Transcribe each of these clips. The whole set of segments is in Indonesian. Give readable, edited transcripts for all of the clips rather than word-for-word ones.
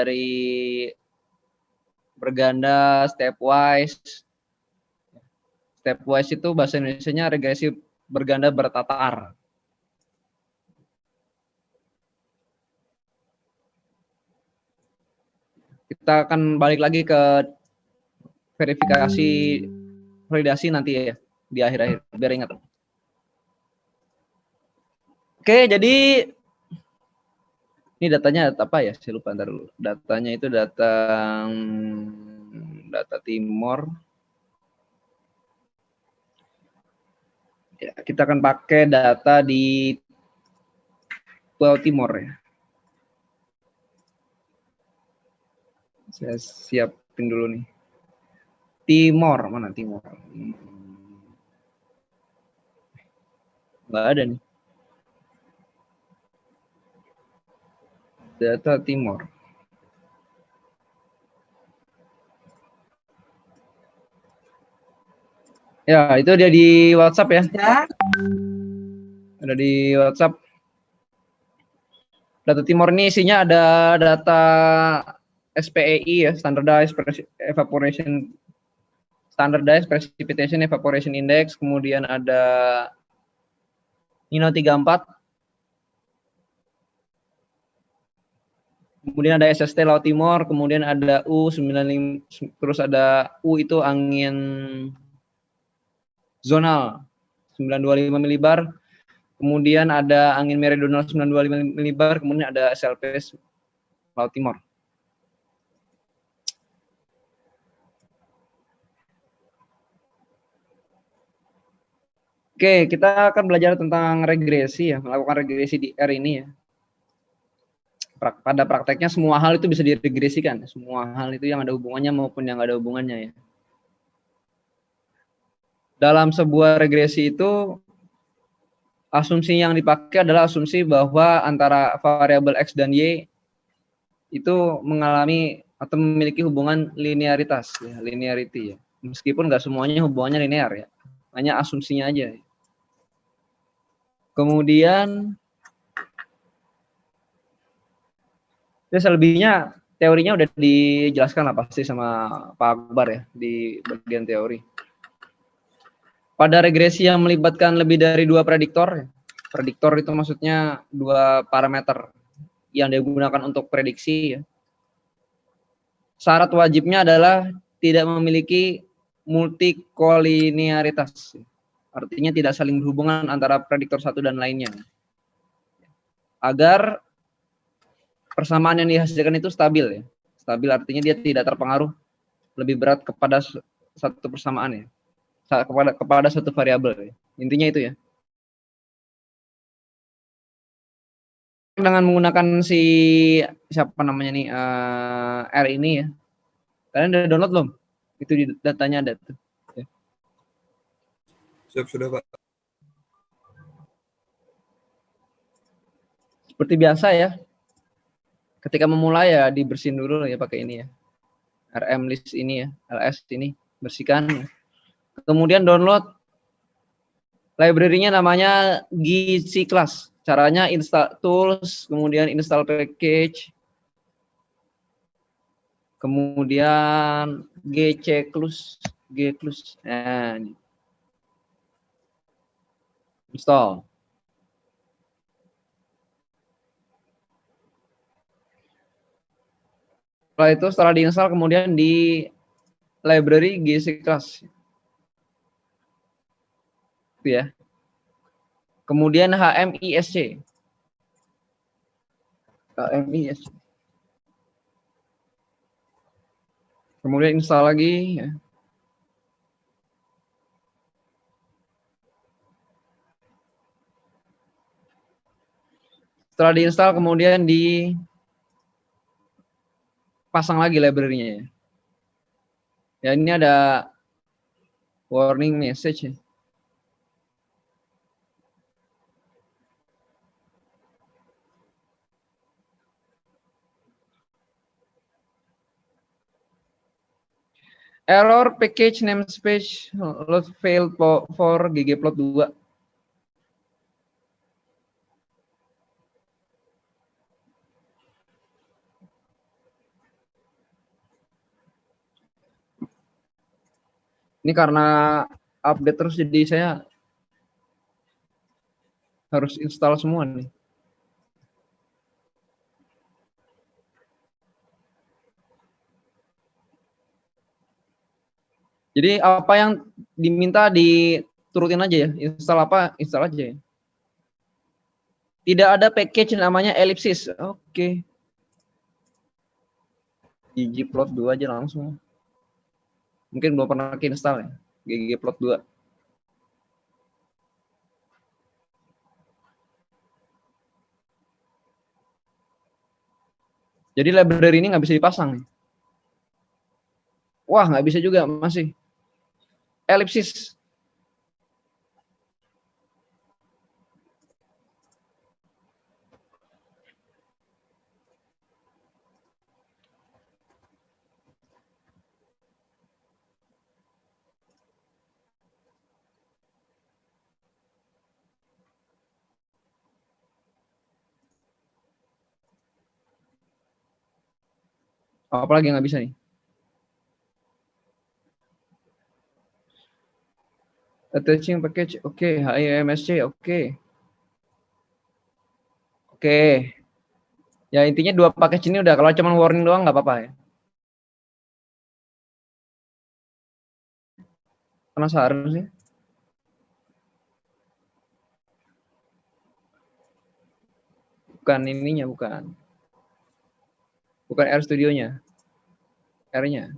dari berganda, stepwise. Stepwise itu bahasa Indonesianya regresi berganda bertatar. Kita akan balik lagi ke verifikasi validasi nanti ya di akhir-akhir biar ingat. Oke, jadi ini datanya data apa ya? Saya lupa, ntar dulu. Datanya itu data Timor. Ya, kita akan pakai data di Pulau Timor ya. Saya siapin dulu nih. Timor, mana Timor? Nggak ada nih. Data Timor. Ya, itu dia di WhatsApp ya. Ada di WhatsApp. Data Timor ini isinya ada data SPEI ya, Standardized Precipitation Evaporation Index, kemudian ada Nino 34, kemudian ada SST Laut Timor, kemudian ada U95, terus ada U itu angin zonal 925 milibar, kemudian ada angin meridional 925 milibar, kemudian ada SLP Laut Timor. Oke, kita akan belajar tentang regresi ya, melakukan regresi di R ini ya. Pada prakteknya semua hal itu bisa diregresikan, semua hal itu yang ada hubungannya maupun yang ada hubungannya ya. Dalam sebuah regresi itu asumsi yang dipakai adalah asumsi bahwa antara variabel X dan Y itu mengalami atau memiliki hubungan linearitas ya, linearity ya. Meskipun nggak semuanya hubungannya linear ya, hanya asumsinya aja. Kemudian ya selebihnya teorinya udah dijelaskan lah pasti sama Pak Akbar ya di bagian teori. Pada regresi yang melibatkan lebih dari dua prediktor, prediktor itu maksudnya dua parameter yang digunakan untuk prediksi ya. Syarat wajibnya adalah tidak memiliki multikolinearitas. Artinya tidak saling berhubungan antara prediktor satu dan lainnya. Agar persamaan yang dihasilkan itu stabil ya. Stabil artinya dia tidak terpengaruh lebih berat kepada satu persamaan ya. Kepada satu variabel ya. Intinya itu ya. Dengan menggunakan si siapa namanya nih R ini ya. Kalian udah download belum? Itu di datanya ada tuh. Ya. Siap, sudah Pak. Seperti biasa ya. Ketika memulai ya dibersihin dulu ya pakai ini ya. RM list ini ya, LS ini bersihkan. Kemudian download library-nya namanya GC class. Caranya install tools, kemudian install package, kemudian gclus, and install. Setelah diinstal kemudian di library GC class. Itu ya. Kemudian HMISC. HMISC. Kemudian install lagi ya. Setelah diinstal kemudian dipasang lagi library-nya ya. Ya ini ada warning message ya. Error package namespace load failed for ggplot2. Ini karena update terus jadi saya harus install semua nih. Jadi apa yang diminta diturutin aja ya, install apa, install aja ya. Tidak ada package namanya ellipsis. Oke. ggplot2 aja langsung. Mungkin belum pernah install ya, ggplot2. Jadi library ini nggak bisa dipasang nih. Wah, nggak bisa juga masih. Ellipsis. Apalagi nggak bisa nih. Attaching package, oke. HIMSC, oke. Oke. Ya intinya 2 package ini udah, kalau cuma warning doang nggak apa-apa ya. Penasaran sih. Bukan ininya, bukan. Bukan R Studio-nya. R-nya.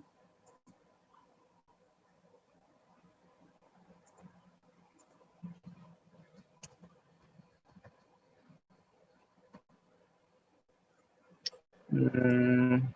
Hmm.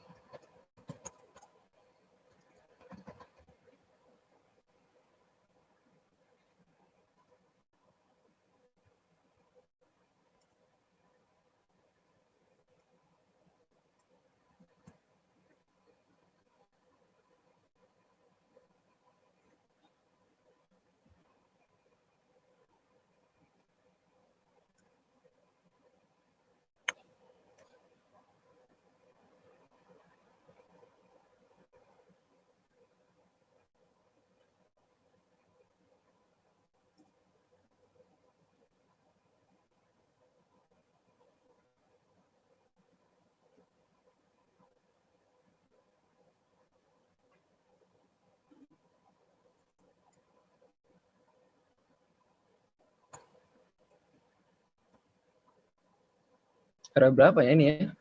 R berapa ya ini ya?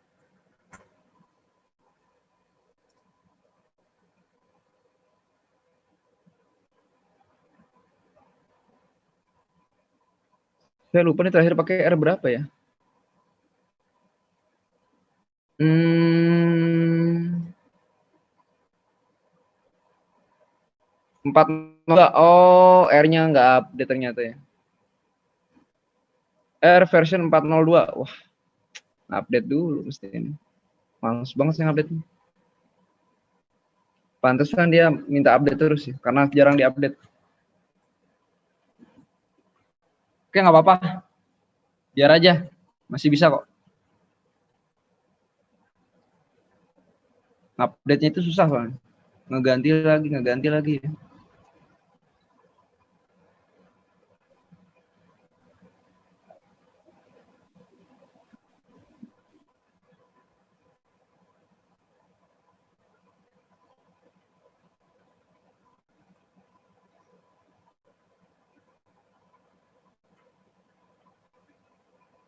Saya lupa nih terakhir pakai R berapa ya? Hmm, 4 enggak. Oh, R-nya nggak update ternyata ya. R version 402. Wah, update dulu mesti ini. Males banget sih update. Pantes kan dia minta update terus sih, karena jarang diupdate. Oke, nggak apa-apa. Biar aja. Masih bisa kok. Update-nya itu susah soalnya. Ngeganti lagi.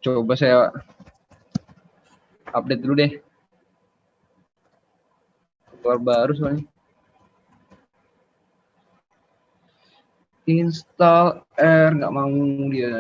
Coba saya update dulu deh. Keluar baru soalnya. Install R, nggak mau dia.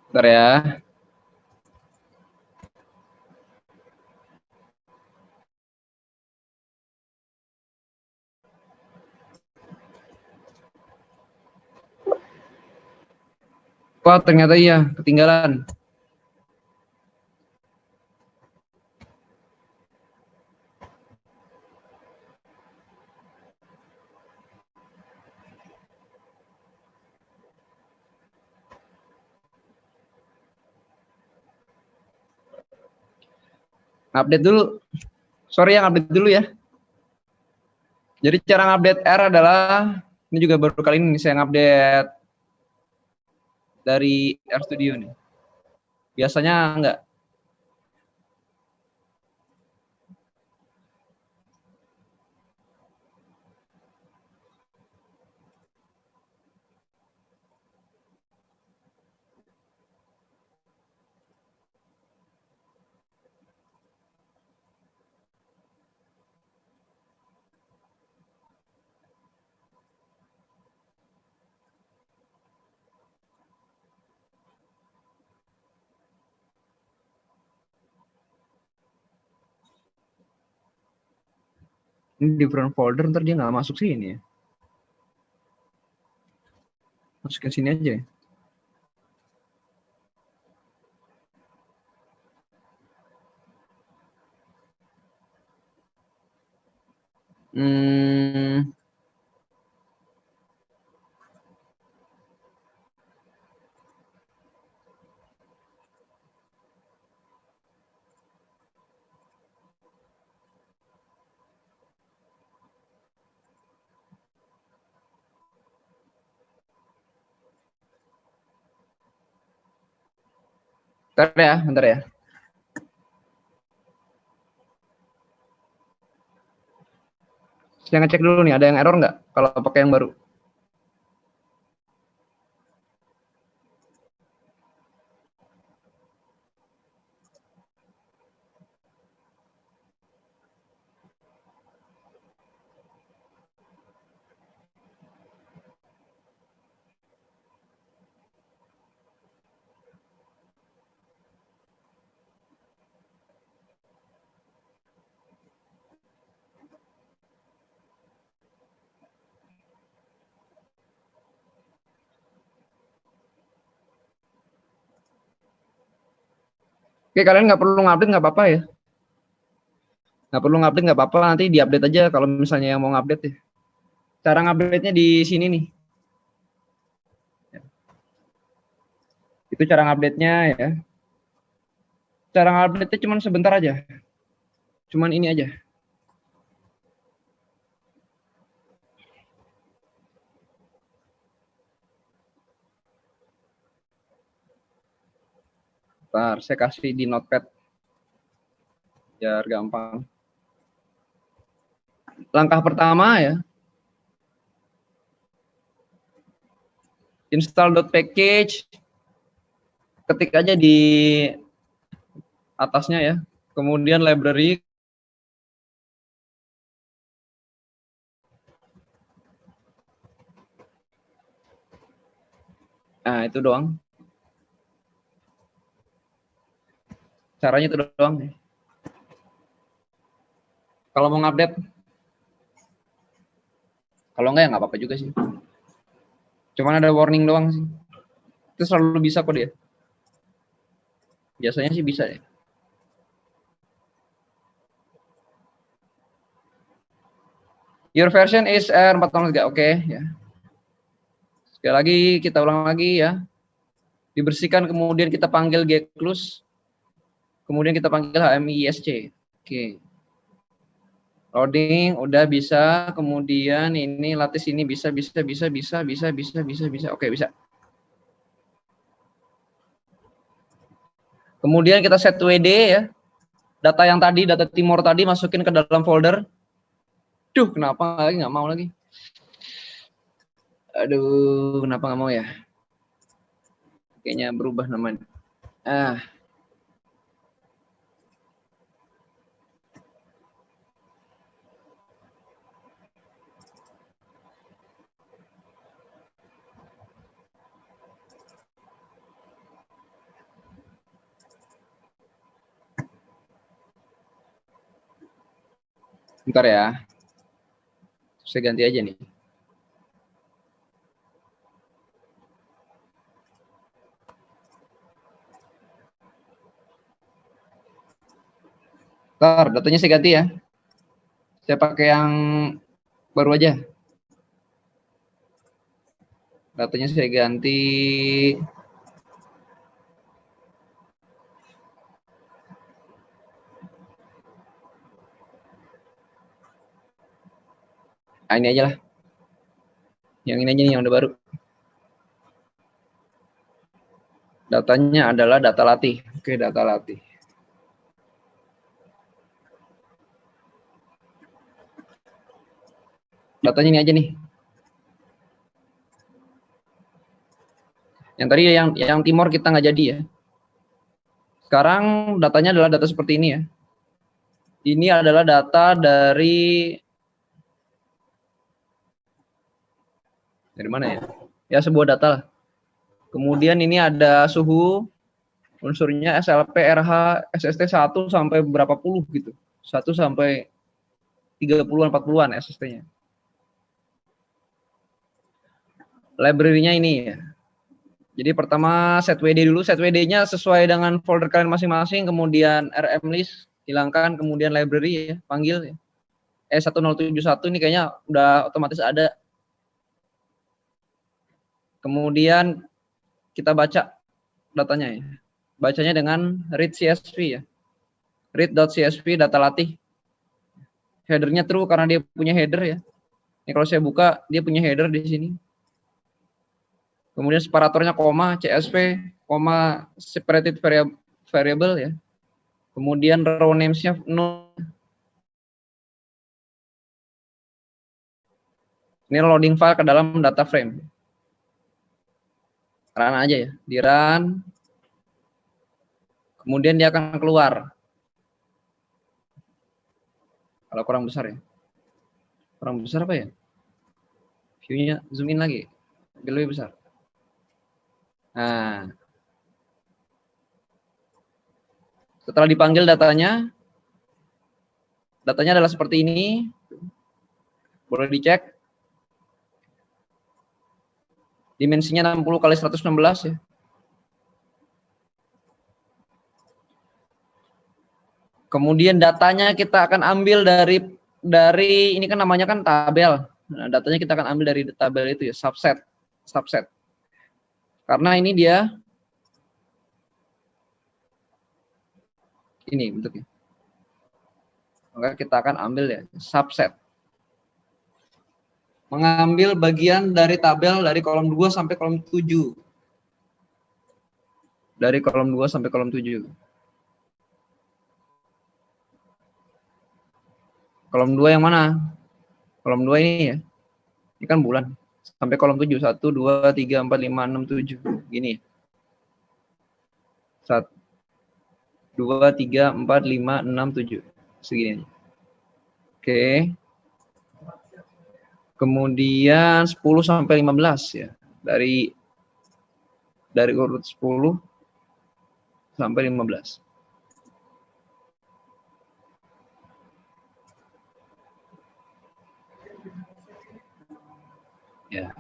Bentar ya. Wah, ternyata iya, ketinggalan. Update dulu. Sorry yang update dulu ya. Jadi cara update R adalah, ini juga baru kali ini saya update dari RStudio nih. Biasanya enggak. Ini different folder, ntar dia nggak masuk sini ya. Masukin sini aja ya. Hmm, bentar ya. Saya ngecek dulu nih, ada yang error nggak kalau pakai yang baru? Oke, kalian nggak perlu ngupdate, nggak apa-apa ya. Nggak perlu ngupdate, nggak apa-apa, nanti diupdate aja kalau misalnya yang mau ngupdate ya. Cara ngupdate-nya di sini nih. Itu cara ngupdate-nya ya. Cara ngupdate-nya cuma sebentar aja. Cuman ini aja. Ntar saya kasih di notepad biar gampang. Langkah pertama ya, install.package, ketik aja di atasnya ya. Kemudian library, nah itu doang. Caranya itu doang nih. Kalau mau ngupdate, kalau enggak ya nggak apa-apa juga sih. Cuman ada warning doang sih. Itu selalu bisa kok dia. Biasanya sih bisa ya. Your version is R403, oke ya. Sekali lagi kita ulang lagi ya. Dibersihkan, kemudian kita panggil gclose, kemudian kita panggil hmisc. Oke. Loading udah bisa, kemudian ini lattice ini bisa. Oke, bisa. Kemudian kita set WD ya. Data yang tadi, data Timor tadi masukin ke dalam folder. Duh, kenapa lagi nggak mau lagi? Aduh, kenapa nggak mau ya? Kayaknya berubah namanya. Bentar ya. Saya ganti aja nih. Ntar, datanya saya ganti ya. Saya pakai yang baru aja. Datanya saya ganti. Nah, ini aja lah. Yang ini aja nih, yang udah baru. Datanya adalah data latih. Oke, data latih. Datanya ini aja nih. Yang tadi yang Timor kita nggak jadi ya. Sekarang datanya adalah data seperti ini ya. Ini adalah data dari mana ya? Ya sebuah data lah. Kemudian ini ada suhu, unsurnya SLP, RH, SST 1 sampai berapa puluh gitu. 1 sampai 30-an, 40-an SST-nya. Library-nya ini ya. Jadi pertama set WD dulu, set WD-nya sesuai dengan folder kalian masing-masing, kemudian RM list, hilangkan, kemudian library ya, panggil ya. E1071 ini kayaknya udah otomatis ada. Kemudian kita baca datanya ya. Bacanya dengan read CSV ya. Read.csv data latih. Headernya true karena dia punya header ya. Ini kalau saya buka, dia punya header di sini. Kemudian separatornya koma, CSV, koma, separated variable ya. Kemudian row names-nya no. Ini loading file ke dalam data frame. Run aja ya, di run. Kemudian dia akan keluar. Kalau kurang besar ya. Kurang besar apa ya? View-nya zoom in lagi. Lebih besar. Nah, setelah dipanggil datanya adalah seperti ini. Boleh dicek. Dimensinya 60 kali 116 ya. Kemudian datanya kita akan ambil dari ini kan namanya kan tabel. Nah, datanya kita akan ambil dari tabel itu ya, subset. Karena ini dia ini bentuknya. Maka kita akan ambil ya, subset. Mengambil bagian dari tabel dari kolom 2 sampai kolom 7. Dari kolom 2 sampai kolom 7. Kolom 2 yang mana? Kolom 2 ini ya. Ini kan bulan. Sampai kolom 7. 1, 2, 3, 4, 5, 6, 7. Gini. 1, 2, 3, 4, 5, 6, 7. Segini. Oke. Kemudian 10 sampai 15 ya. Dari urut 10 sampai 15. Ya.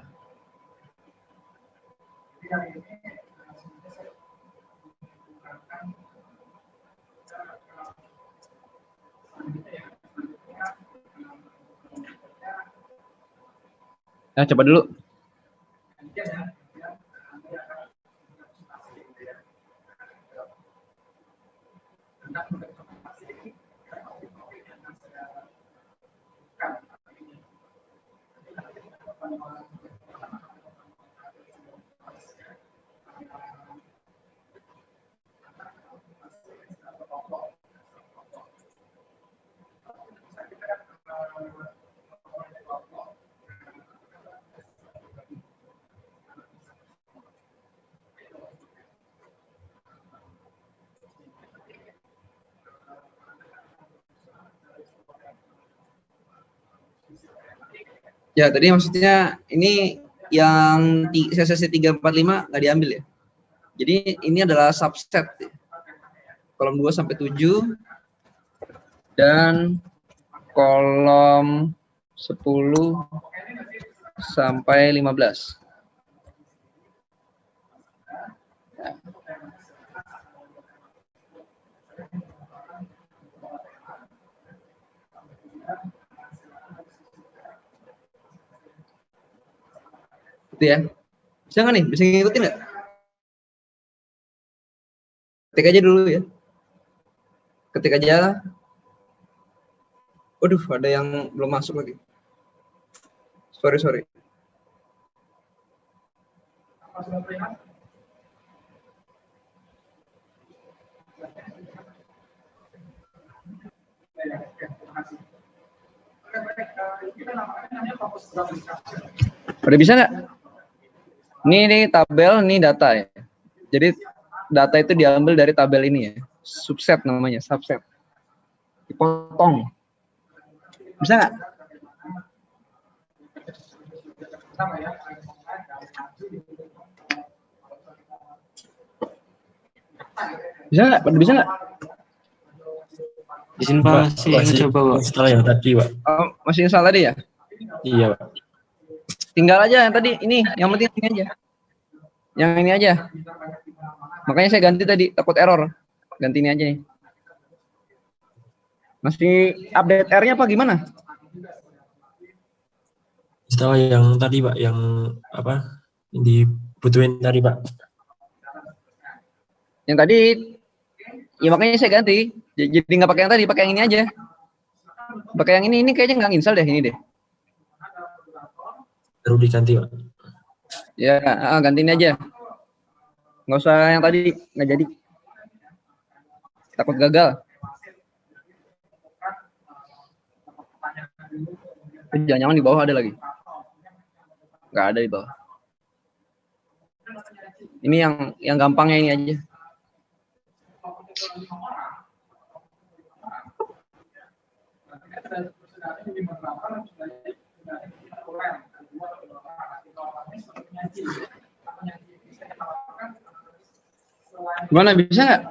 Nah, coba dulu. Ya, tadi maksudnya ini yang sesi 345 nggak diambil ya. Jadi ini adalah subset ya. Kolom 2 sampai 7 dan kolom 10 sampai 15. Ya. Itu ya. Bisa nggak nih? Bisa ngikutin nggak? Ketik aja dulu ya. Ketik aja. Waduh, ada yang belum masuk lagi. Sorry. Udah bisa nggak? Ini tabel, ini data ya. Jadi data itu diambil dari tabel ini ya. Subset namanya, subset. Dipotong. Bisa nggak? Bisa nggak? Bisa nggak? Izin Pak, masih coba Pak. Install yang tadi Pak. Oh, masih install tadi ya? Iya Pak. Tinggal aja yang tadi, ini, yang penting ini aja. Yang ini aja. Makanya saya ganti tadi, takut error. Ganti ini aja nih. Masih update R-nya apa gimana? Install yang tadi Pak, yang apa? Yang dibutuhin tadi Pak. Yang tadi, ya makanya saya ganti. Jadi nggak pakai yang tadi, pakai yang ini aja. Pakai yang ini kayaknya nggak install deh, ini deh. Baru diganti Pak. Ya, ganti ini aja. Nggak usah yang tadi, nggak jadi. Takut gagal. Jangan-jangan di bawah ada lagi. Nggak ada di bawah. Ini yang gampangnya ini aja. Gimana, bisa nggak?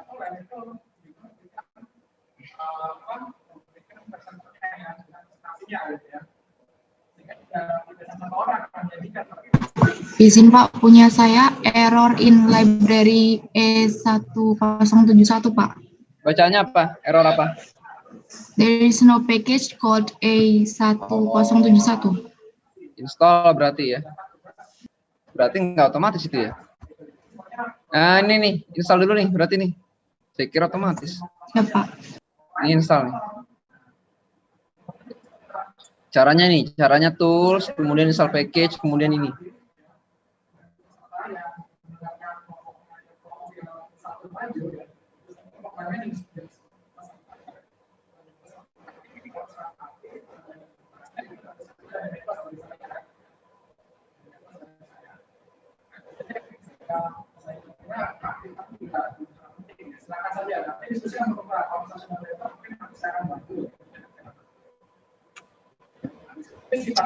Izin Pak, punya saya error in library E1071 Pak. Bacanya apa? Error apa? There is no package called E1071. Install berarti ya. Berarti nggak otomatis itu ya. Nah ini nih, install dulu nih berarti nih. Saya kira otomatis. Ya Pak. Ini install nih. Caranya tools, kemudian install package, kemudian ini.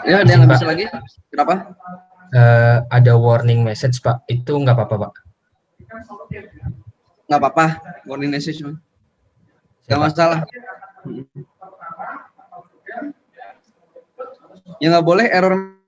Ya, ada yang nggak bisa lagi? Kenapa? Ada warning message Pak. Itu nggak apa-apa Pak. Nggak apa-apa. Warning message. Nggak masalah. Ya nggak boleh error.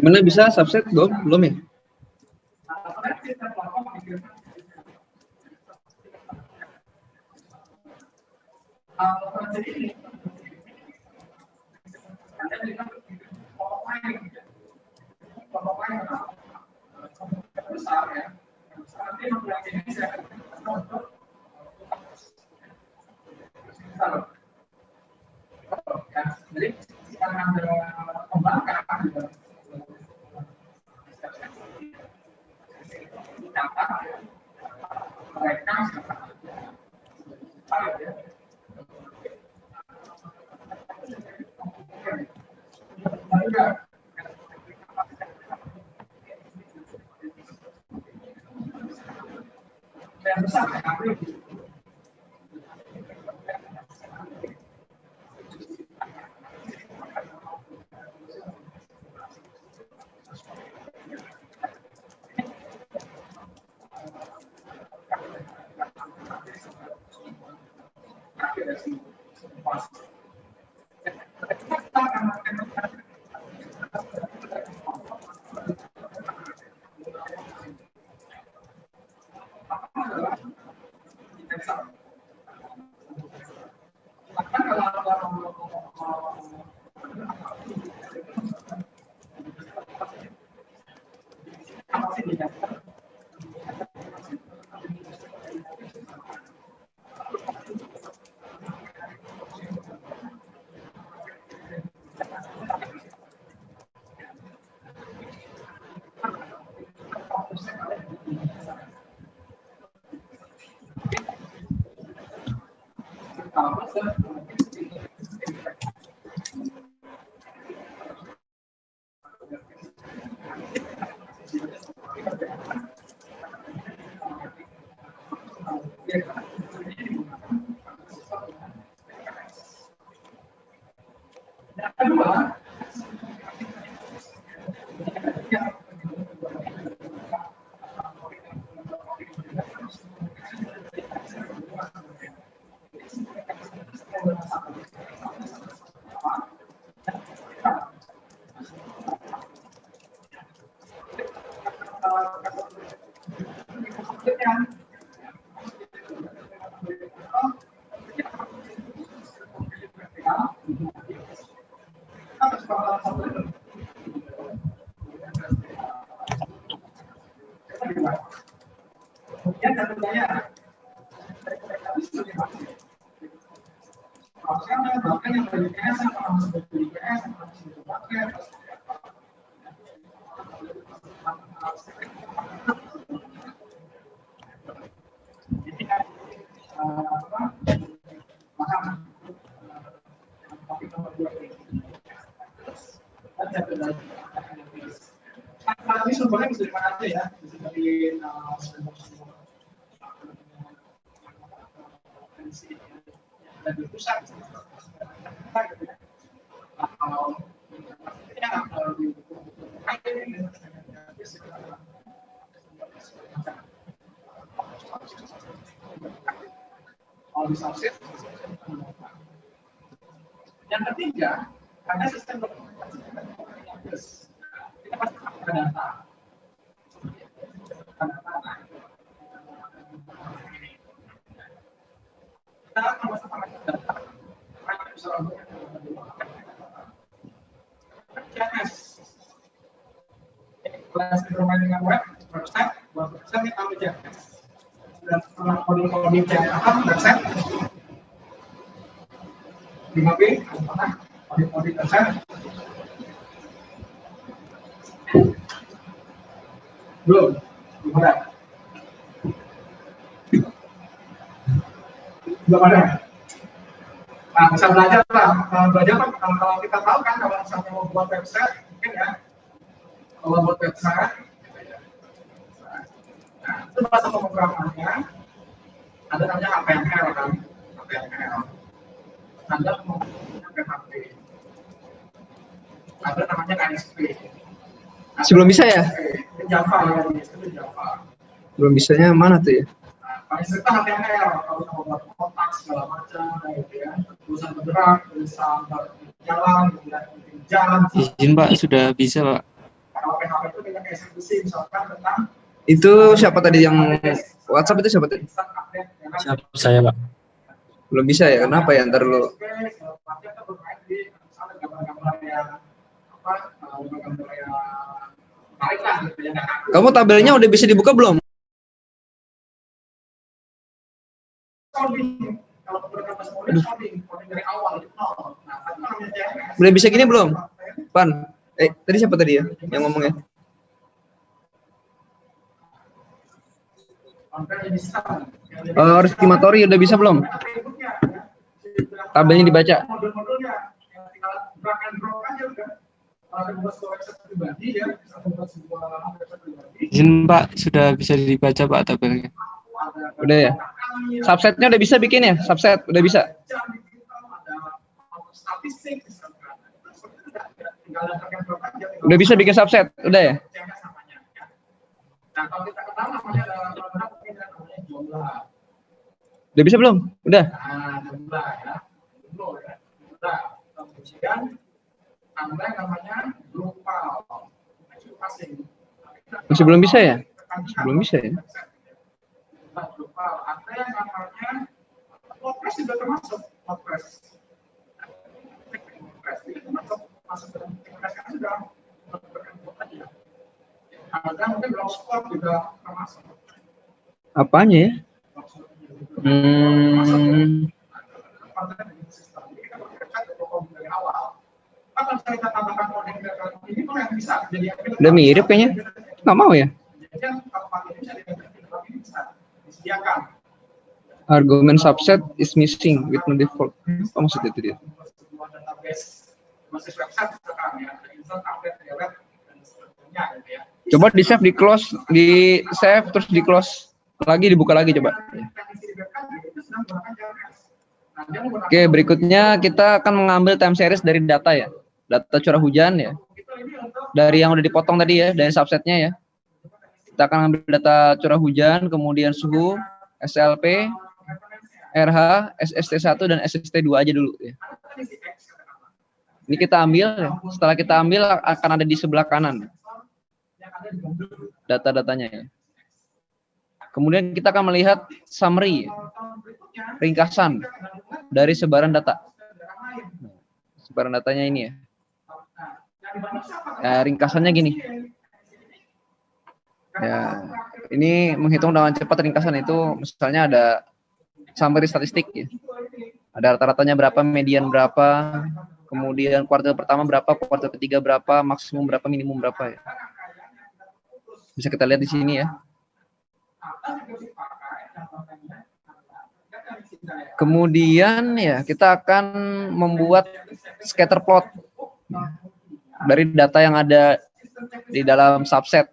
Gimana bisa subset belum ya? Ini sumbernya bisa dari mana aja ya, bisa dari dari pusat, yang ketiga ada sistem dokumentasi kita pasti pakai data. Kita akan masuk pakai data. CMS. Kelas bermain dengan website kita ambil CMS. Dan setelah coding CMS website 5B, coding website. Belum, gimana? Belum ada. Nah, bisa belajar lah. Belajar kan kalau kita tahu kan kalau misalnya mau buat website, mungkin ya. Kalau buat website, nah, itu bahasa pemrogramannya ada namanya HTML kan, HTML. Ada pemrogramannya PHP. Ada namanya ASP. Nah, sebelum bisa ya? Itu Java ya, itu Java. Belum bisanya mana tuh ya? Paling sering kan HTML, kalau mau buat kotak segala macam, gitu ya. Tulisan bergerak, tulisan berjalan, jalan. Izin Pak, sudah bisa Pak. Kalau PHP itu kita eksekusi, misalkan tentang Itu siapa tadi yang WhatsApp itu siapa tadi? Siapa saya, Pak? Belum bisa ya? Kenapa ya? Ntar lu. Kamu tabelnya udah bisa dibuka belum? Udah bisa gini belum? Pan, tadi siapa tadi ya yang ngomongnya? Rizky Matori udah bisa belum? Tabelnya dibaca. Izin Pak, sudah bisa dibaca Pak tabelnya. Udah ya? Subsetnya udah bisa bikin ya? Subset udah bisa. Udah bisa bikin subset, udah ya? Nah, kalau kita kenal namanya ada namanya jumlah. Udah bisa belum? Udah. Nah, jumlah ya. Jumlah. Kemudian ada yang namanya grupal. Masih belum bisa ya? Belum bisa ya? Grupal. Ada yang namanya WordPress juga termasuk WordPress. Masuk dalam WordPress kan sudah berkenaan. Ada mungkin blogspot juga termasuk. Apanya ya? Udah mirip kayaknya. Nggak mau ya? Argumen subset is missing with no default. Apa maksudnya itu dia? Coba di save, di close, di save terus di close lagi, dibuka lagi coba. Oke, berikutnya kita akan mengambil time series dari data ya. Data curah hujan ya. Dari yang udah dipotong tadi ya, dari subsetnya ya. Kita akan ambil data curah hujan, kemudian suhu, SLP, RH, SST1 dan SST2 aja dulu ya. Ini kita ambil ya. Setelah kita ambil akan ada di sebelah kanan data-datanya ya. Kemudian kita akan melihat summary, ringkasan dari sebaran data. Sebaran datanya ini ya. Ringkasannya gini. Ya, ini menghitung dengan cepat ringkasan itu misalnya ada summary statistik ya. Ada rata-ratanya berapa, median berapa, kemudian kuartil pertama berapa, kuartil ketiga berapa, maksimum berapa, minimum berapa ya. Bisa kita lihat di sini ya. Kemudian ya kita akan membuat scatter plot dari data yang ada di dalam subset.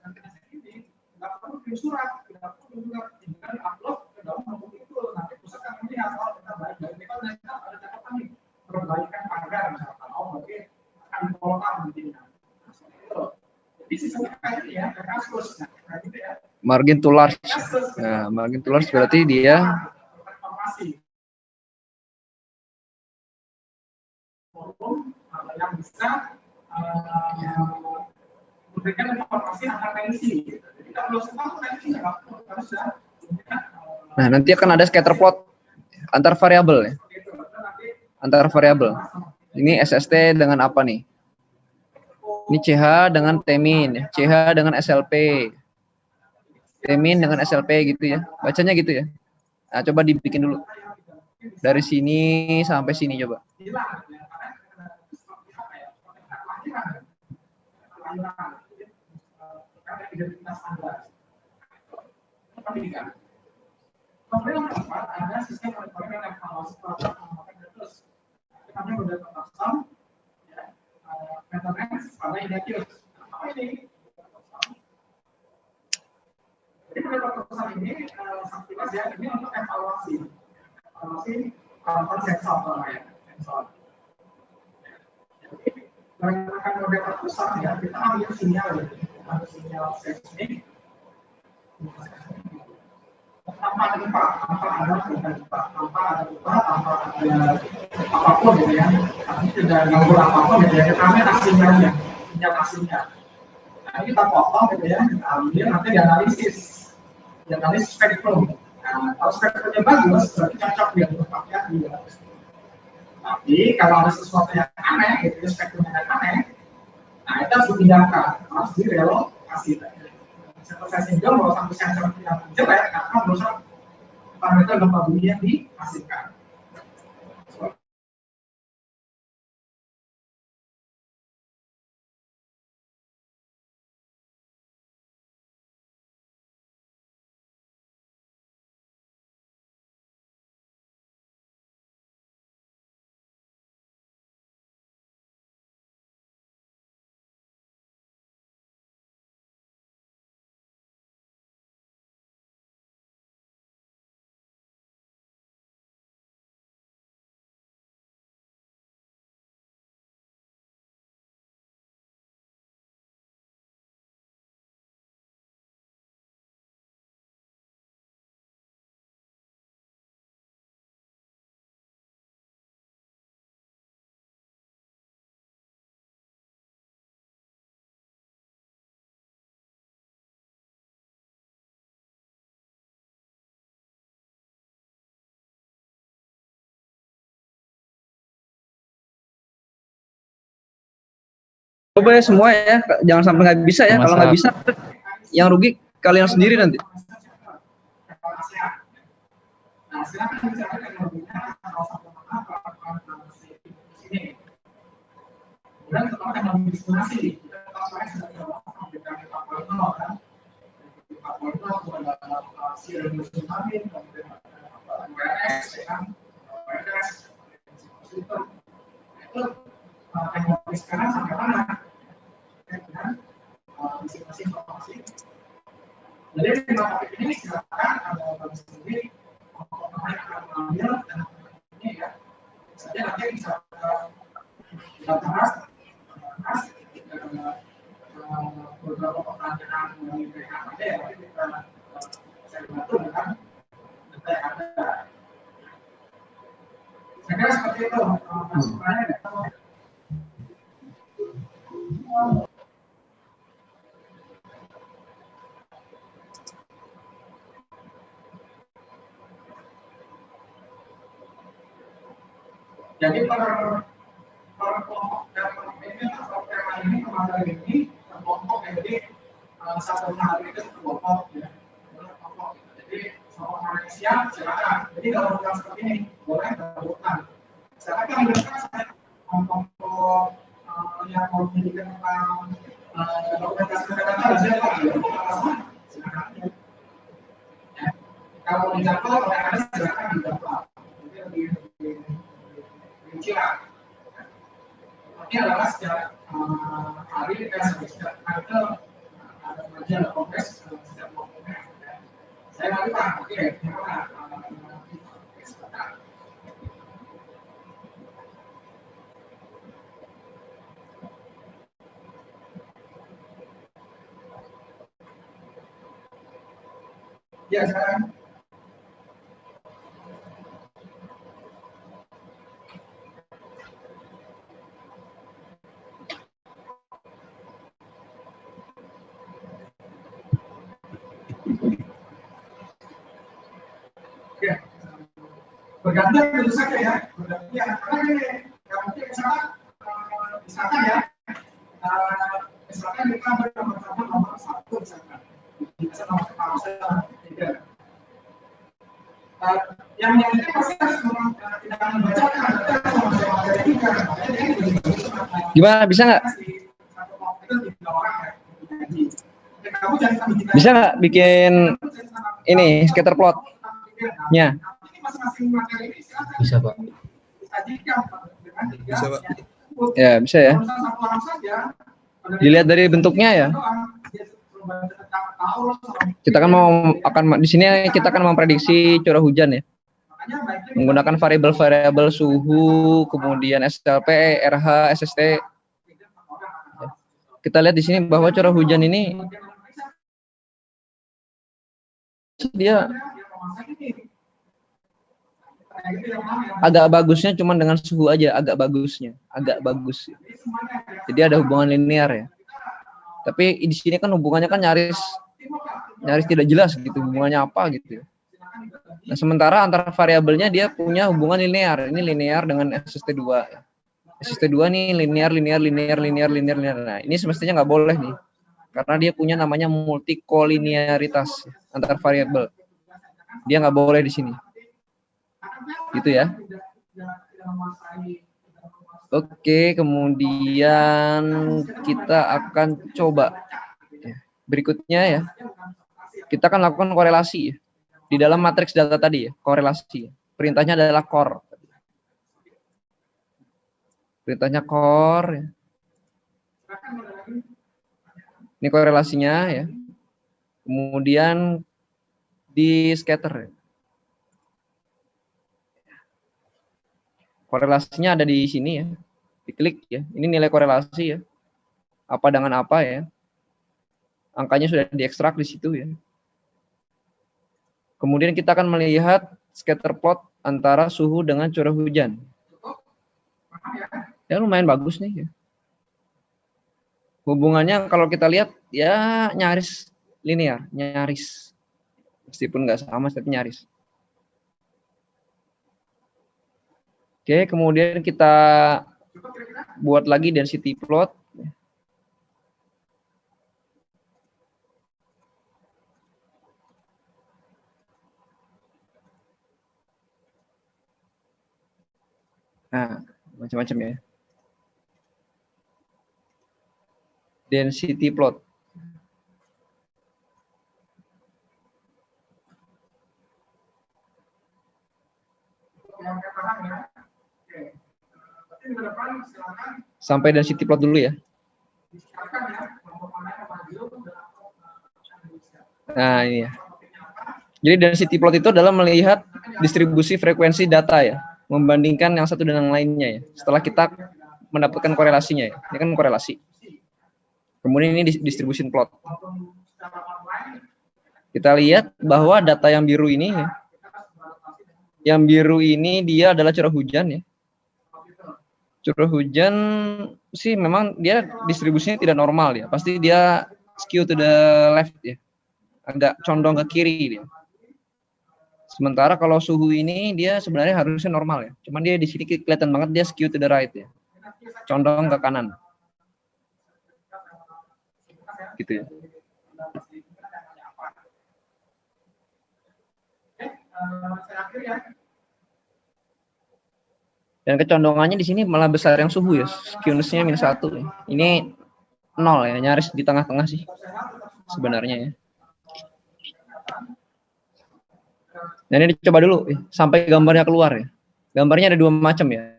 Margin to large. Nah, margin to large berarti dia yang bisa memberikan informasi antar tensi. Jadi kalau semua tensi harus. Nah, nanti akan ada scatter plot antar variabel ya. Antar variabel. Ini SST dengan apa nih? Ini CH dengan Tmin, CH dengan SLP. Tmin dengan SLP gitu ya. Bacanya gitu ya. Nah, coba dibikin dulu. Dari sini sampai sini coba. Kemudian yang keempat ada sistem monitoring dan evaluasi program pengembangan terus. Kami sudah terpasang maintenance pada indikator. Apa ini? Jadi pada proposal ini sangat jelas ya, ini untuk evaluasi sensor ya, sensor. Jadi menggunakan model proposal ya, kita ambil sinyal seismik. Tanpa ada gempa, tanpa ada apapun gitu ya, kami tidak ganggu apapun gitu ya, kami sinyalnya. Nah, ini kita potong gitu ya, kita ambil nanti dianalisis spektrum. Nah, kalau spektrumnya bagus, berarti cocok dia untuk pakai juga. Tapi kalau ada sesuatu yang aneh gitu ya, spektrumnya yang aneh, nah itu harus dipindahkan, harus direlokasi. Saya singgah bahwa satu sensor yang jelek karena merusak parameter gempa bumi yang dihasilkan. Coba ya semua ya, jangan sampai nggak bisa ya. Kalau nggak bisa, yang rugi kalian sendiri nanti. Nah, silakan bicara teknologinya atau sini. Kemudian setelah teknologi simulasi, kita sekarang sudah memberikan 4.0 kan. 4.0 ada serial tsunami, kemudian WRS, kan, WRS, sistem. Itu teknologi sekarang sampai mana? Dengan simulasi informasi. Jadi di topik ini silakan ada sendiri yang akan mengambil dan ini ya. Saja nanti bisa kita bahas beberapa pertanyaan dari PH ada ya, nanti kita saya bantu dengan data yang ada. Saya kira seperti itu. Masukannya jadi per kelompok ini atau tema ini kemarin ini kelompok jadi satu hari itu satu kelompok ya. Kelompok jadi kelompok Malaysia silakan. Jadi kalau bukan seperti ini boleh gabungkan. Silakan saya kelompok yang mau menjadikan tentang dokumentasi data silakan. Silakan. Kalau dijangkau oleh Anda silakan dijangkau. Jadi lebih rincian. Ini adalah setiap hari setiap ada kajian kongres setiap kelompoknya. Saya nanti Pak, oke, gimana? Ya, sekarang. Ya, bergantian tentu saja ya, bergantian. Karena ini, yang mungkin misalkan ya, misalkan kita bernomor nomor 1 misalkan, bisa nomor 3. Yang ini pasti harus tidak membacakan, Gimana, bisa nggak? Bisa nggak bikin ini scatter plot-nya? Bisa, Pak. Bisa, Pak. Ya, bisa ya. Dilihat dari bentuknya ya. Kita kan di sini kita akan memprediksi curah hujan ya. Menggunakan variabel-variabel suhu, kemudian SLP, RH, SST. Kita lihat di sini bahwa curah hujan ini dia agak bagusnya cuma dengan suhu aja, agak bagus. Jadi ada hubungan linear ya. Tapi di sini kan hubungannya kan nyaris tidak jelas gitu, hubungannya apa gitu ya. Nah, sementara antara variabelnya dia punya hubungan linear. Ini linear dengan SST2. SST2 nih linear. Nah, ini semestinya nggak boleh nih. Karena dia punya namanya multikolinearitas antar variabel. Dia nggak boleh di sini. Gitu ya. Oke, kemudian kita akan coba berikutnya ya. Kita akan lakukan korelasi ya. Di dalam matriks data tadi ya, korelasi. Perintahnya adalah core. Perintahnya core ya. Ini korelasinya ya. Kemudian di scatter ya. Korelasinya ada di sini ya. Diklik ya. Ini nilai korelasi ya. Apa dengan apa ya. Angkanya sudah diekstrak di situ ya. Kemudian kita akan melihat scatter plot antara suhu dengan curah hujan. Ya lumayan bagus nih ya. Hubungannya kalau kita lihat ya nyaris linear, nyaris. Meskipun nggak sama tapi nyaris. Oke, kemudian kita buat lagi density plot. Nah, macam-macam ya. Density plot. Sampai density plot dulu ya. Nah, ini ya. Jadi density plot itu adalah melihat distribusi frekuensi data ya, membandingkan yang satu dengan yang lainnya ya. Setelah kita mendapatkan korelasinya ya. Ini kan korelasi. Kemudian ini distribution plot. Kita lihat bahwa data yang biru ini ya, yang biru ini dia adalah curah hujan ya. Curah hujan sih memang dia distribusinya tidak normal ya. Pasti dia skew to the left ya. Agak condong ke kiri dia. Sementara kalau suhu ini dia sebenarnya harusnya normal ya. Cuman dia di sini kelihatan banget dia skew to the right ya. Condong ke kanan. Gitu ya. Dan kecondongannya di sini malah besar yang suhu ya. Skewness-nya -1 ya. Ini 0 ya, nyaris di tengah-tengah sih sebenarnya ya. Nah, ini dicoba dulu sampai gambarnya keluar ya. Gambarnya ada 2 macam ya.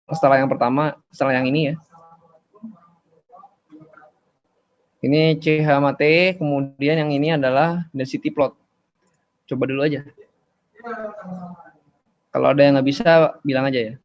Setelah yang pertama, setelah yang ini ya. Ini CH sama T, kemudian yang ini adalah density plot. Coba dulu aja. Kalau ada yang nggak bisa, bilang aja ya.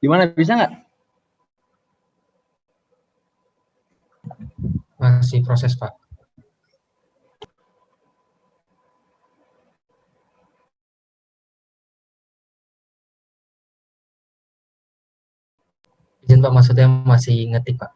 Gimana, bisa nggak? Masih proses, Pak. Izin Pak, maksudnya masih ngetik Pak.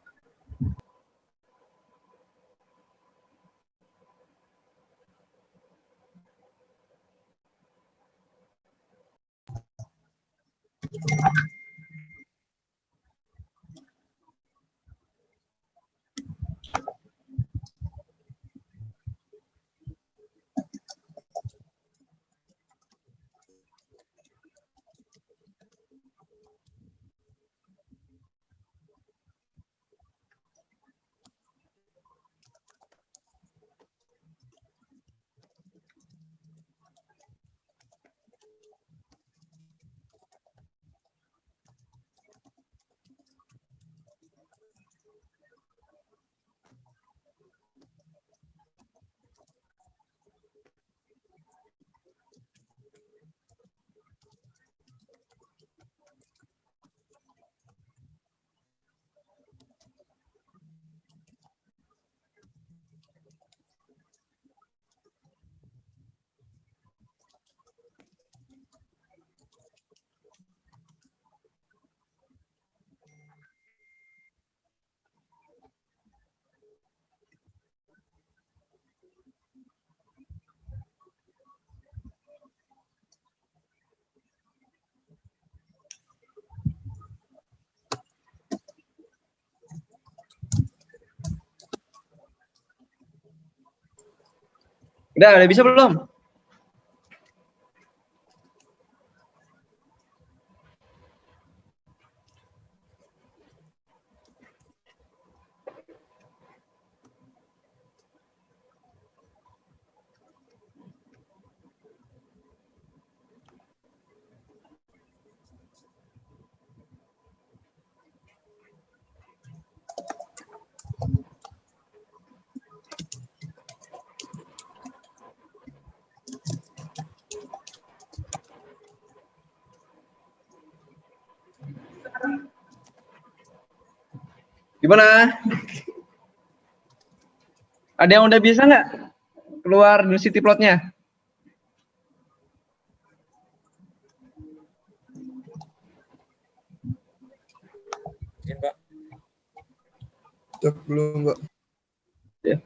Udah bisa belum? Gimana? Ada yang udah bisa nggak keluar density plotnya? Mungkin, Pak. Cek belum, Pak. Ya.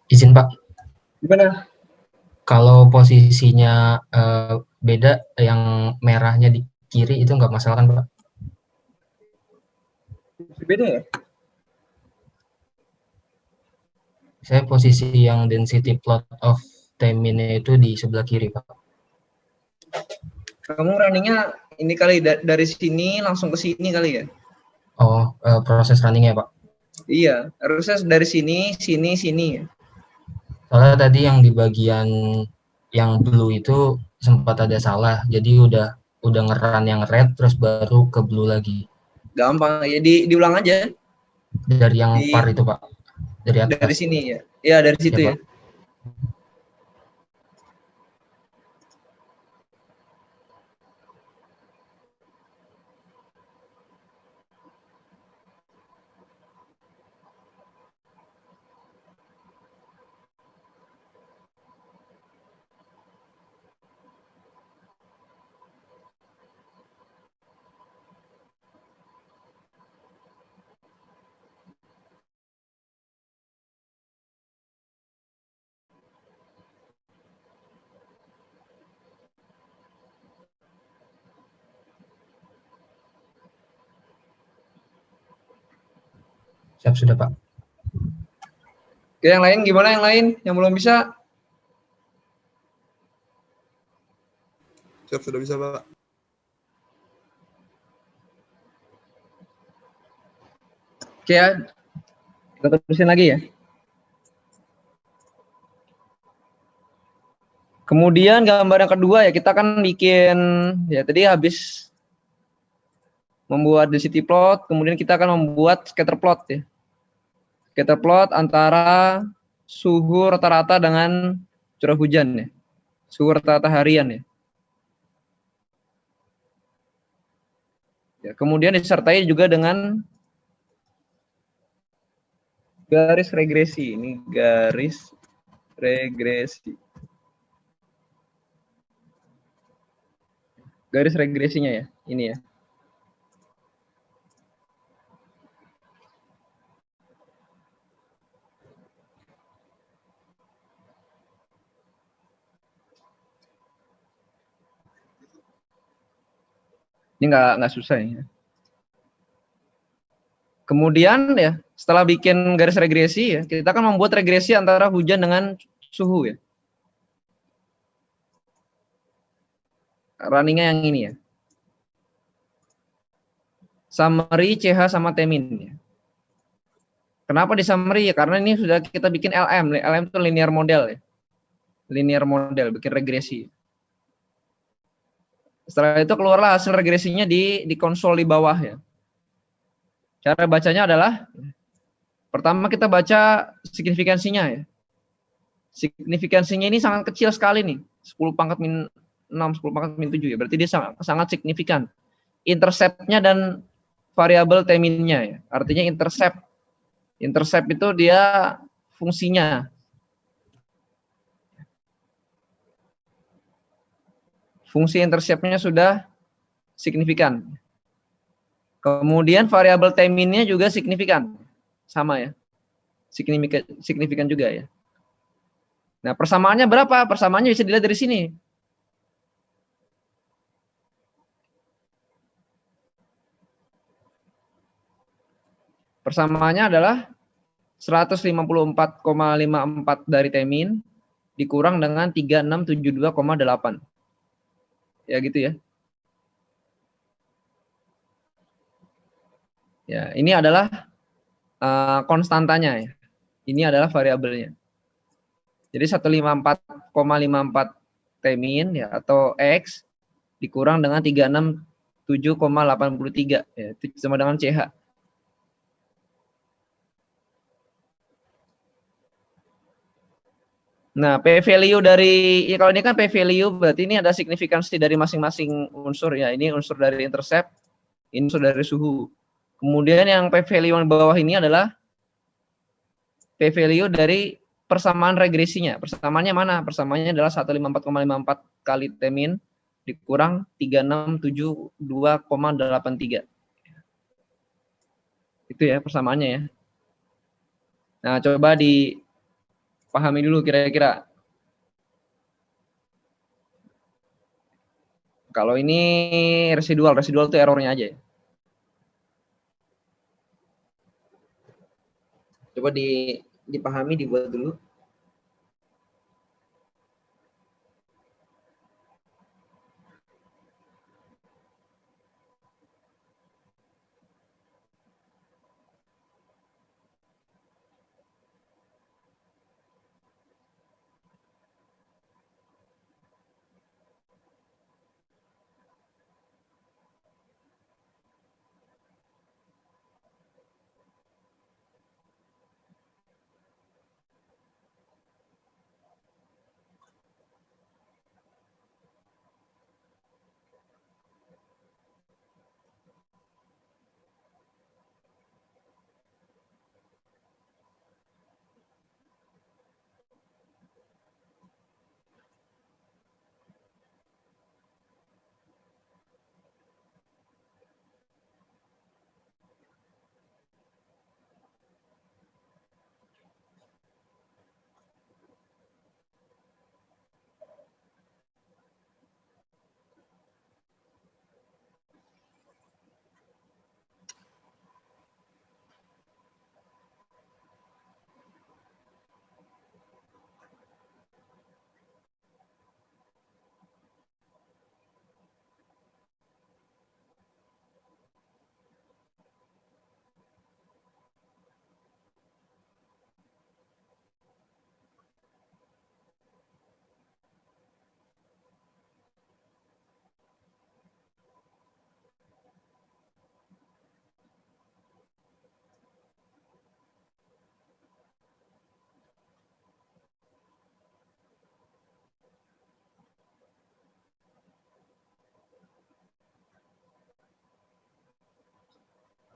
Izin Pak, Gimana? kalau posisinya beda, yang merahnya di kiri itu nggak masalah kan Pak? Beda ya? Saya posisi yang density plot of T-min itu di sebelah kiri Pak. Kamu runningnya ini kali dari sini langsung ke sini kali ya? Oh, proses runningnya Pak. Iya, harusnya dari sini, sini ya. Soalnya tadi yang di bagian yang blue itu sempat ada salah, jadi udah ngeran yang red terus baru ke blue lagi. Gampang ya, diulang aja Dari yang di, par itu Pak, dari dari atas. sini ya. Ya dari situ Ya, ya. Pak. Siap sudah Pak. Oke, yang lain gimana yang lain? Yang belum bisa? Siap, sudah bisa, Pak. Oke ya, kita terusin lagi ya. Kemudian gambar yang kedua ya, kita kan bikin, ya tadi habis membuat density plot, kemudian kita akan membuat scatter plot ya. Scatter plot antara suhu rata-rata dengan curah hujan ya. Suhu rata-rata harian ya. Ya, kemudian disertai juga dengan garis regresi. Ini garis regresi. Garis regresinya ya, ini ya. Ini nggak susah ya. Kemudian ya, setelah bikin garis regresi ya, kita akan membuat regresi antara hujan dengan suhu ya. Runningnya yang ini ya. Summary CH sama T-min ya. Kenapa di summary ya? Karena ini sudah kita bikin LM. LM itu linear model ya. Linear model, bikin regresi. Setelah itu keluarlah hasil regresinya di konsol di bawah ya. Cara bacanya adalah pertama kita baca signifikansinya ya. Signifikansinya ini sangat kecil sekali nih. 10 pangkat min 6, 10 pangkat min 7 ya. Berarti dia sangat signifikan. Intercept-nya dan variabel T-min-nya ya. Artinya intercept. Intercept itu dia fungsinya. Fungsi intercept-nya sudah signifikan. Kemudian variabel T-min-nya juga signifikan. Sama ya. Signifikan juga ya. Nah, persamaannya berapa? Persamaannya bisa dilihat dari sini. Persamaannya adalah 154,54 dari T-min dikurang dengan 3672,8. Ya gitu ya. Ya, ini adalah konstantanya ya. Ini adalah variabelnya. Jadi 154,54 T-min ya atau X dikurang dengan 367,83 ya, itu sama dengan CH. Nah, P value dari ya kalau ini kan P value berarti ini ada signifikansi dari masing-masing unsur ya. Ini unsur dari intercept, ini unsur dari suhu. Kemudian yang P value yang bawah ini adalah P value dari persamaan regresinya. Persamaannya mana? Persamaannya adalah 154,54 kali T-min dikurang 3672,83. Itu ya persamaannya ya. Nah, coba dipahami dulu kira-kira. Kalau ini residual itu errornya aja ya. Coba dipahami, dibuat dulu.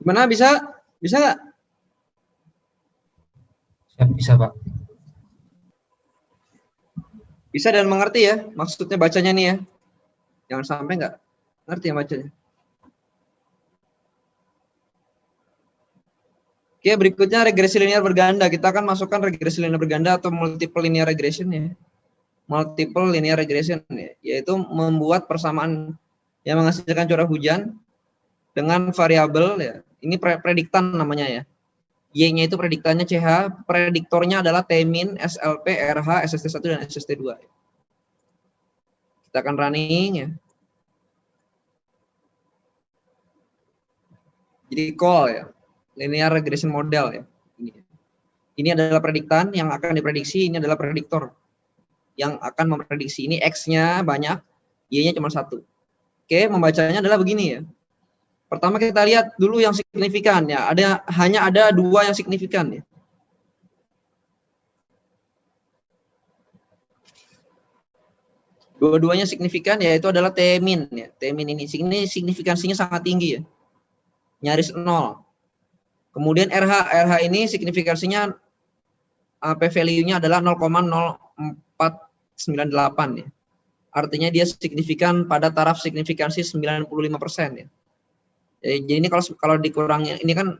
Gimana, bisa? Bisa nggak? Bisa, Pak. Bisa dan mengerti ya, maksudnya bacanya nih ya. Jangan sampai nggak ngerti ya bacanya. Oke, berikutnya regresi linear berganda. Kita akan masukkan regresi linear berganda atau multiple linear regression ya. Multiple linear regression ya, yaitu membuat persamaan yang menghasilkan curah hujan dengan variabel ya. Ini prediktan namanya ya. Y-nya itu prediktannya CH, prediktornya adalah T-min, SLP, RH, SST1 dan SST2. Kita akan running ya. Jadi call ya, linear regression model ya. Ini adalah prediktan yang akan diprediksi, ini adalah prediktor yang akan memprediksi. Ini X-nya banyak, Y-nya cuma 1. Oke, membacanya adalah begini ya. Pertama kita lihat dulu yang signifikan ya. Hanya ada 2 yang signifikan ya. Dua-duanya signifikan yaitu adalah T-min ya. T-min ini signifikansinya sangat tinggi ya. Nyaris 0. Kemudian RH ini signifikansinya p-value-nya adalah 0,0498 ya. Artinya dia signifikan pada taraf signifikansi 95% ya. Jadi ini kalau dikurangi, ini kan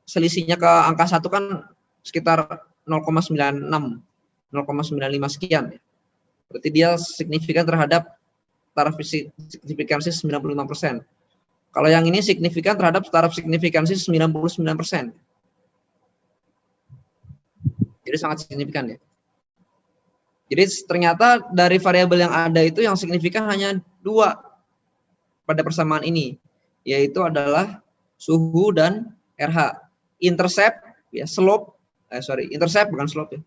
selisihnya ke angka 1 kan sekitar 0,96, 0,95 sekian ya. Berarti dia signifikan terhadap taraf signifikansi 95%. Kalau yang ini signifikan terhadap taraf signifikansi 99%. Jadi sangat signifikan ya. Jadi ternyata dari variabel yang ada itu yang signifikan hanya 2 pada persamaan ini, yaitu adalah suhu dan RH. Intercept ya, intercept bukan slope ya.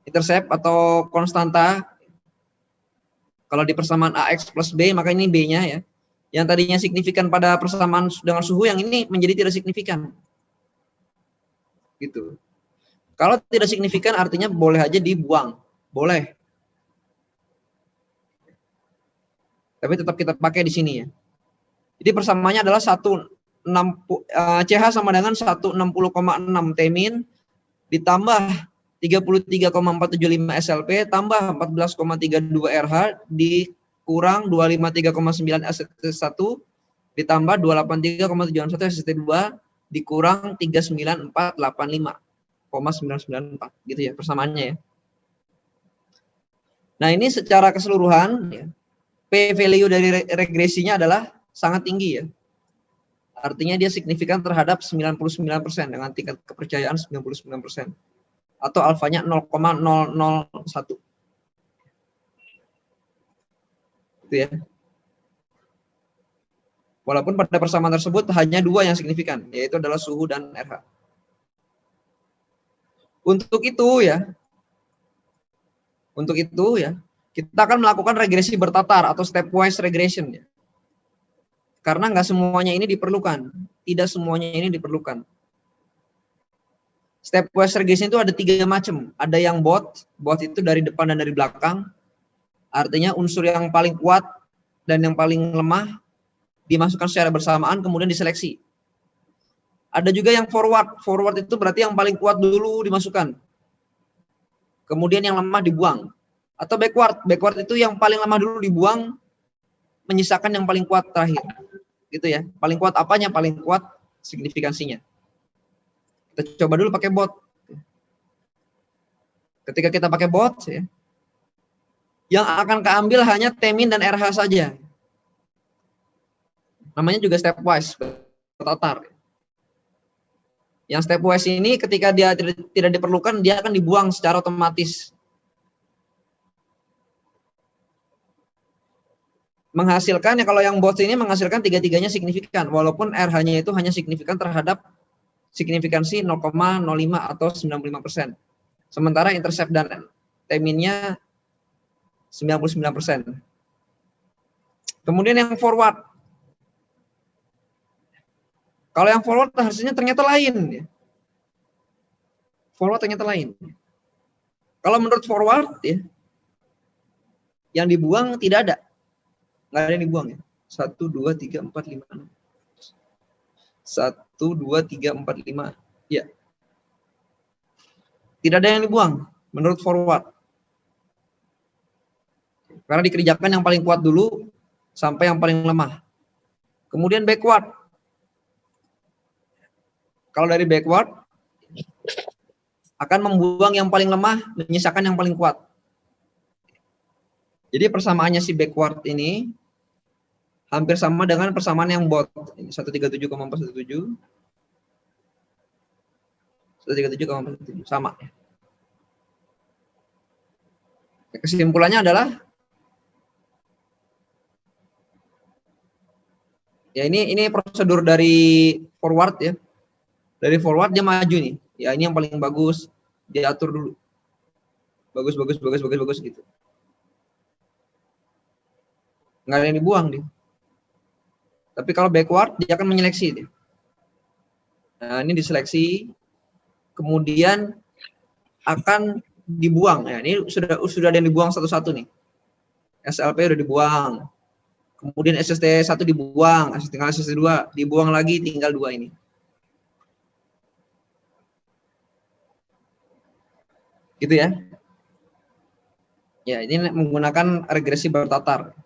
Intercept atau konstanta. Kalau di persamaan AX plus B, maka ini B-nya ya. Yang tadinya signifikan pada persamaan dengan suhu, yang ini menjadi tidak signifikan. Gitu. Kalau tidak signifikan artinya boleh aja dibuang. Boleh. Tapi tetap kita pakai di sini ya. Jadi persamaannya adalah CH sama dengan 160,6 T-min ditambah 33,475 SLP tambah 14,32 RH dikurang 253,9 SST1 ditambah 283,71 SST2 dikurang 39485. 0,994 gitu ya persamaannya ya. Nah, ini secara keseluruhan ya, P value dari regresinya adalah sangat tinggi ya. Artinya dia signifikan terhadap 99% dengan tingkat kepercayaan 99%. Atau alfanya 0,001. Itu ya. Walaupun pada persamaan tersebut hanya dua yang signifikan, yaitu adalah suhu dan RH. Untuk itu ya, kita akan melakukan regresi bertatar atau stepwise regression ya. Karena nggak semuanya ini diperlukan, tidak semuanya ini diperlukan. Stepwise regression itu ada 3 macam. Ada yang both itu dari depan dan dari belakang. Artinya unsur yang paling kuat dan yang paling lemah dimasukkan secara bersamaan kemudian diseleksi. Ada juga yang forward itu berarti yang paling kuat dulu dimasukkan. Kemudian yang lemah dibuang. Atau backward itu yang paling lemah dulu dibuang, menyisakan yang paling kuat terakhir. Gitu ya. Paling kuat apanya? Paling kuat signifikansinya. Kita coba dulu pakai bot. Ketika kita pakai bot ya, yang akan keambil hanya T-min dan RH saja. Namanya juga stepwise, bertatar. Yang stepwise ini ketika dia tidak diperlukan, dia akan dibuang secara otomatis. Menghasilkan, ya kalau yang bot ini menghasilkan tiga-tiganya signifikan, walaupun RH-nya itu hanya signifikan terhadap signifikansi 0,05 atau 95%. Sementara intercept dan T-min-nya 99%. Kemudian yang forward. Kalau yang forward hasilnya ternyata lain. Forward ternyata lain. Kalau menurut forward ya, yang dibuang tidak ada. Nggak ada yang dibuang ya. 1, 2, 3, 4, 5, 6. 1, 2, 3, 4, 5. Ya. Tidak ada yang dibuang menurut forward. Karena dikerjakan yang paling kuat dulu sampai yang paling lemah. Kemudian backward. Kalau dari backward akan membuang yang paling lemah, menyisakan yang paling kuat. Jadi persamaannya si backward ini hampir sama dengan persamaan yang bot. 137,417. 137,417 sama ya. Kesimpulannya adalah ya ini prosedur dari forward ya. Dari forward dia maju nih. Ya ini yang paling bagus, diatur dulu. Bagus gitu. Nggak ada yang dibuang dia. Tapi kalau backward dia akan menyeleksi dia. Nah, ini diseleksi, kemudian akan dibuang. Ya, ini sudah ada yang dibuang satu-satu nih. SLP udah dibuang. Kemudian SST1 dibuang, SST2 dibuang lagi, tinggal 2 ini. Gitu ya. Ya, ini menggunakan regresi bertatar.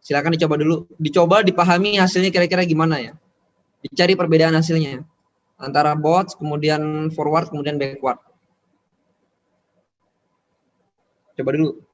Silakan dicoba dulu. Dicoba dipahami hasilnya kira-kira gimana ya. Dicari perbedaan hasilnya. Antara bots, kemudian forward, kemudian backward. Coba dulu.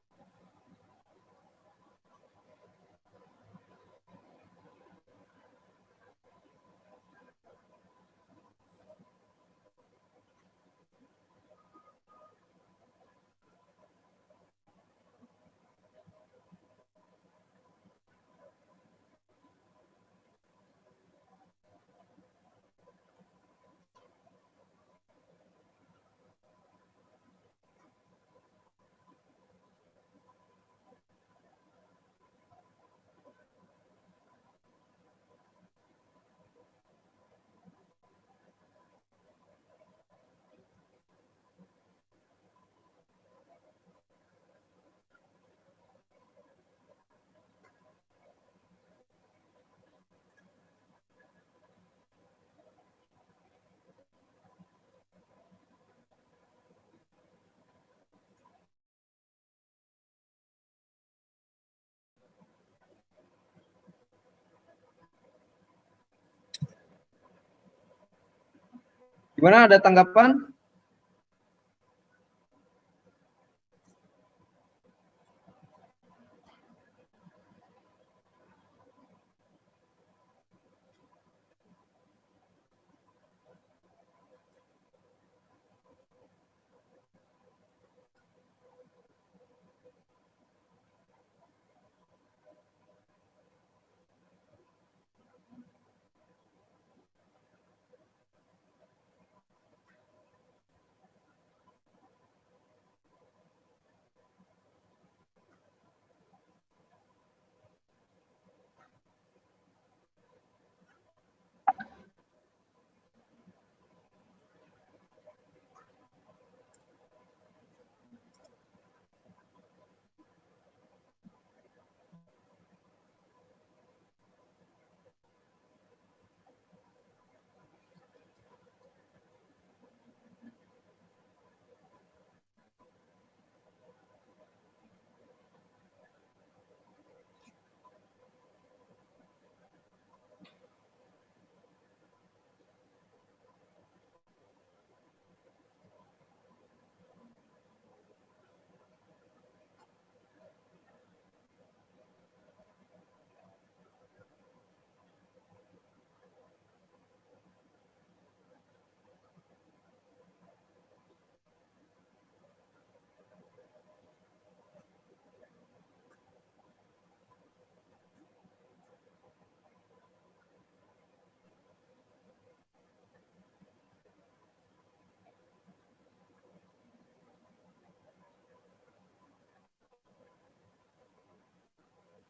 Gimana, ada tanggapan?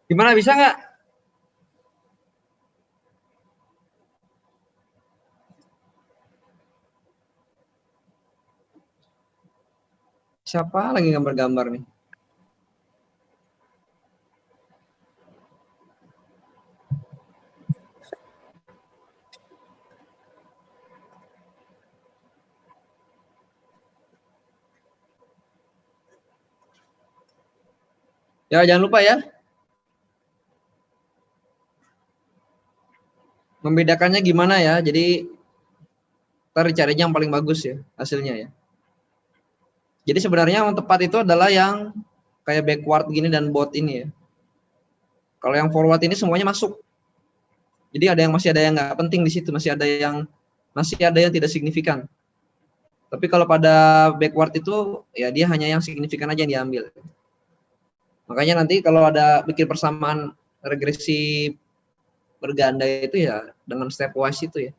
Gimana, bisa nggak? Siapa lagi gambar-gambar nih? Ya, jangan lupa ya. Membedakannya gimana ya? Jadi ntar carinya yang paling bagus ya hasilnya ya. Jadi sebenarnya yang tepat itu adalah yang kayak backward gini dan bot ini ya. Kalau yang forward ini semuanya masuk. Jadi masih ada yang nggak penting di situ, masih ada yang tidak signifikan. Tapi kalau pada backward itu ya dia hanya yang signifikan aja yang diambil. Makanya nanti kalau ada bikin persamaan regresi berganda itu ya dengan stepwise itu ya.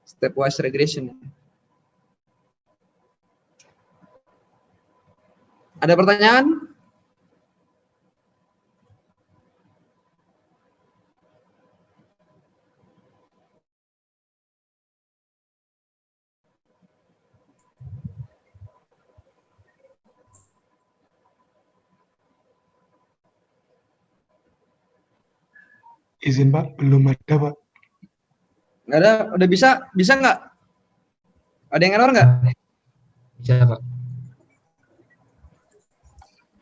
Stepwise regression. Ada pertanyaan? Izin Pak, belum ada Pak. Nggak ada, udah bisa nggak? Ada yang error nggak? Bisa Pak.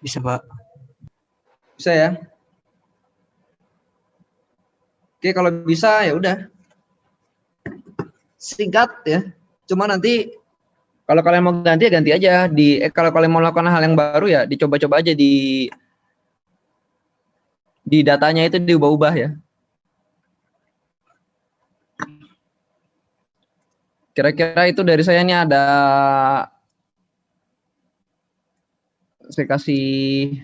Bisa, Pak. Bisa ya. Oke, kalau bisa ya udah. Singkat ya. Cuma nanti kalau kalian mau ganti ya ganti aja kalau kalian mau melakukan hal yang baru ya dicoba-coba aja di datanya itu diubah-ubah ya. Kira-kira itu dari saya ini ada, saya kasih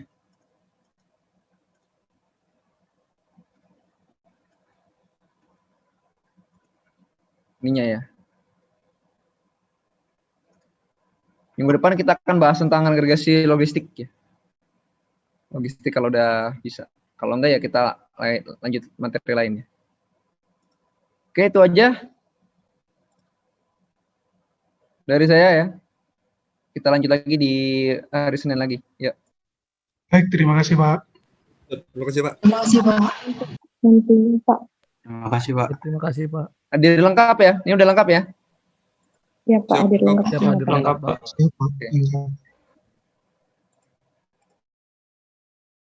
ininya ya. Minggu depan kita akan bahas tentang agregasi logistik ya. Logistik kalau udah bisa. Kalau enggak ya kita lanjut materi lainnya. Oke, itu aja dari saya ya. Kita lanjut lagi di hari Senin lagi. Ya. Baik, terima kasih Pak. Terima kasih Pak. Terima kasih Pak. Terima kasih, Pak. Terima kasih Pak. Hadir lengkap ya. Ini udah lengkap ya? Ya Pak, hadir lengkap. Ya Pak, hadir lengkap Pak. Siap, Pak.